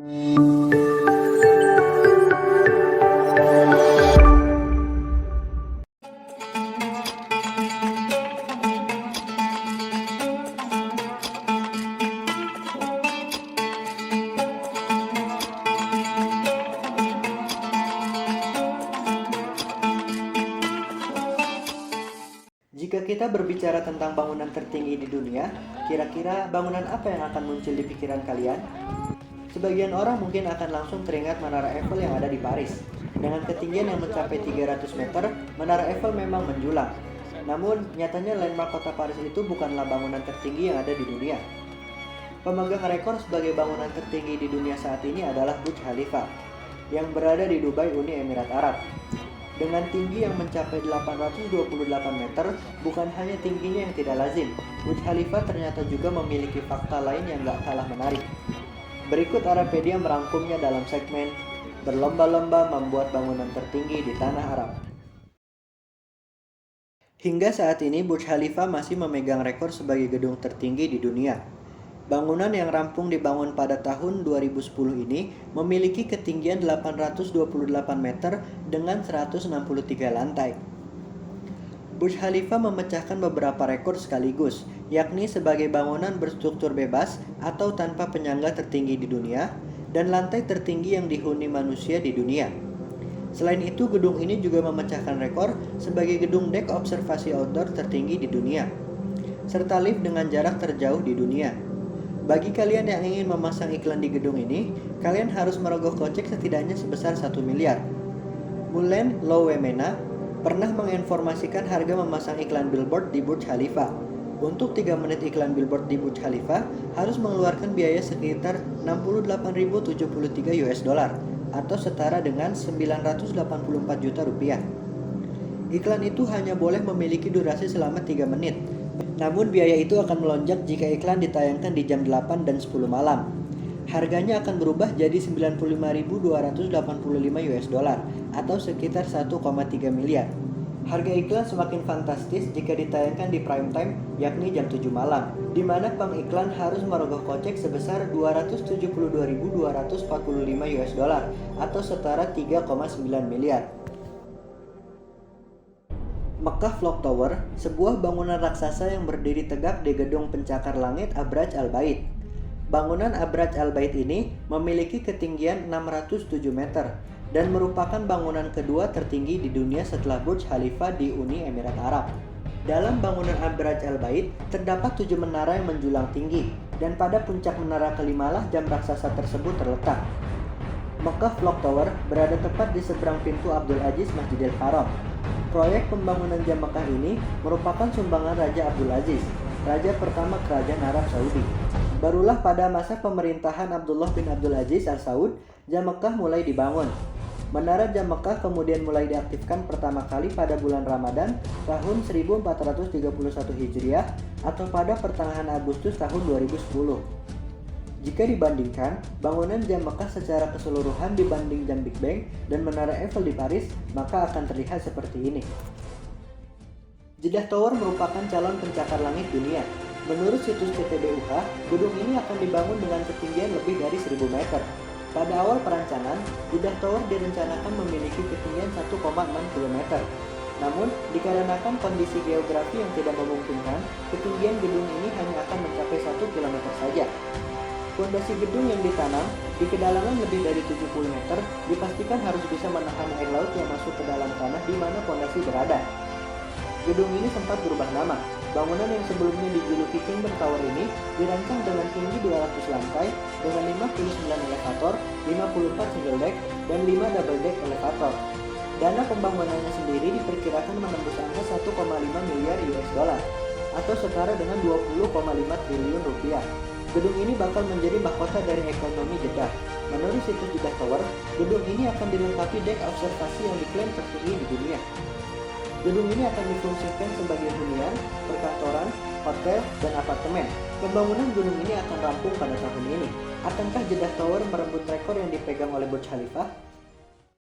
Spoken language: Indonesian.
Jika kita berbicara tentang bangunan tertinggi di dunia, kira-kira bangunan apa yang akan muncul di pikiran kalian? Sebagian orang mungkin akan langsung teringat Menara Eiffel yang ada di Paris. Dengan ketinggian yang mencapai 300 meter, Menara Eiffel memang menjulang. Namun, nyatanya landmark kota Paris itu bukanlah bangunan tertinggi yang ada di dunia. Pemegang rekor sebagai bangunan tertinggi di dunia saat ini adalah Burj Khalifa, yang berada di Dubai, Uni Emirat Arab. Dengan tinggi yang mencapai 828 meter, bukan hanya tingginya yang tidak lazim, Burj Khalifa ternyata juga memiliki fakta lain yang gak kalah menarik. Berikut Arapedia merangkumnya dalam segmen Berlomba-lomba membuat bangunan tertinggi di Tanah Arab. Hingga saat ini, Burj Khalifa masih memegang rekor sebagai gedung tertinggi di dunia. Bangunan yang rampung dibangun pada tahun 2010 ini memiliki ketinggian 828 meter dengan 163 lantai. Burj Khalifa memecahkan beberapa rekor sekaligus, yakni sebagai bangunan berstruktur bebas atau tanpa penyangga tertinggi di dunia, dan lantai tertinggi yang dihuni manusia di dunia. Selain itu, gedung ini juga memecahkan rekor sebagai gedung dek observasi outdoor tertinggi di dunia, serta lift dengan jarak terjauh di dunia. Bagi kalian yang ingin memasang iklan di gedung ini, kalian harus merogoh kocek setidaknya sebesar 1 miliar. Moulin Louwemena pernah menginformasikan harga memasang iklan billboard di Burj Khalifa. Untuk 3 menit iklan billboard di Burj Khalifa harus mengeluarkan biaya sekitar 68.073 US dollar atau setara dengan 984 juta rupiah. Iklan itu hanya boleh memiliki durasi selama 3 menit. Namun biaya itu akan melonjak jika iklan ditayangkan di jam 8 dan 10 malam. Harganya akan berubah jadi 95.285 US dollar atau sekitar 1,3 miliar. Harga iklan semakin fantastis jika ditayangkan di prime time, yakni jam 7 malam, di mana pengiklan harus merogoh kocek sebesar 272.245 US dollar atau setara 3,9 miliar. Mekah Clock Tower, sebuah bangunan raksasa yang berdiri tegak di gedung pencakar langit Abraj Al Bait. Bangunan Abraj Al Bait ini memiliki ketinggian 607 meter dan merupakan bangunan kedua tertinggi di dunia setelah Burj Khalifa di Uni Emirat Arab. Dalam bangunan Abraj Al Bait terdapat 7 menara yang menjulang tinggi, dan pada puncak menara kelimalah jam raksasa tersebut terletak. Mekah Clock Tower berada tepat di seberang pintu Abdul Aziz Masjidil Haram. Proyek pembangunan jam Mekah ini merupakan sumbangan Raja Abdul Aziz, raja pertama Kerajaan Arab Saudi. Barulah pada masa pemerintahan Abdullah bin Abdul Aziz Al Saud, jam Mekah mulai dibangun. Menara jam Mekah kemudian mulai diaktifkan pertama kali pada bulan Ramadan tahun 1431 Hijriah atau pada pertengahan Agustus tahun 2010. Jika dibandingkan, bangunan jam Mekah secara keseluruhan dibanding jam Big Ben dan Menara Eiffel di Paris, maka akan terlihat seperti ini. Jeddah Tower merupakan calon pencakar langit dunia. Menurut situs CTBUH, gedung ini akan dibangun dengan ketinggian lebih dari 1000 meter. Pada awal perancangan, Jeddah Tower direncanakan memiliki ketinggian 1,6 km. Namun, dikarenakan kondisi geografi yang tidak memungkinkan, ketinggian gedung ini hanya akan mencapai 1 km saja. Fondasi gedung yang ditanam di kedalaman lebih dari 70 meter dipastikan harus bisa menahan air laut yang masuk ke dalam tanah di mana fondasi berada. Gedung ini sempat berubah nama. Bangunan yang sebelumnya dijuluki Kingdom Tower ini dirancang dengan tinggi 200 lantai dengan 59 elevator, 54 single deck, dan 5 double deck elevator. Dana pembangunannya sendiri diperkirakan menembus angka 1,5 miliar US dollar atau setara dengan 20,5 triliun rupiah. Gedung ini bakal menjadi mahkota dari ekonomi Jeddah. Menurut situs Jeddah Tower, gedung ini akan dilengkapi dek observasi yang diklaim tertinggi di dunia. Gedung ini akan difungsikan sebagai hunian, perkantoran, hotel, dan apartemen. Pembangunan gedung ini akan rampung pada tahun ini. Akankah Jeddah Tower merebut rekor yang dipegang oleh Burj Khalifa?